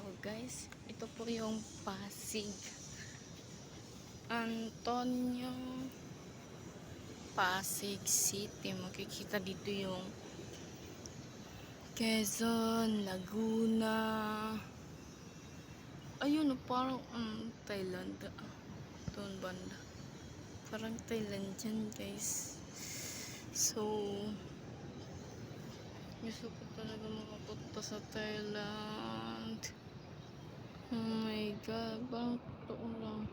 araw guys, ito po yung Pasig Antonio, Pasig City. Makikita dito yung Quezon, Laguna. Ayun, parang Thailand. Doon banda, parang Thailand dyan guys. So gusto ko talaga makapunta sa Thailand. Oh my god, bang totoo lang.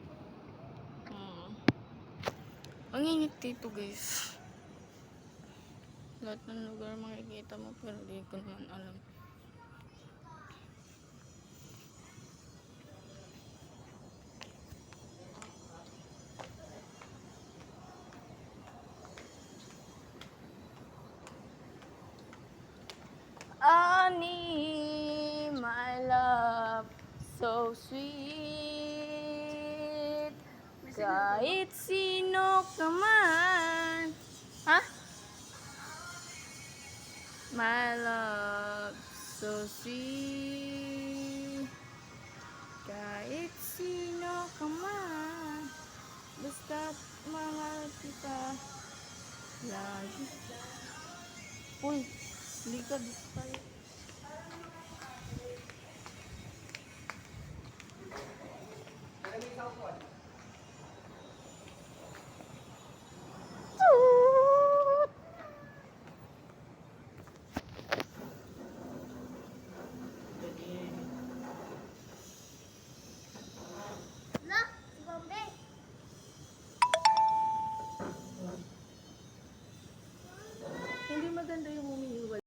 Ang init dito guys. Lahat ng lugar makikita mo pero di ko naman alam. Ani, my love, so sweet. Kahit sino ka man. Ha? My love, so sweet. Kahit sino ka man. Basta't mahal kita lagi. Uy, likod tayo. Hindi maganda yung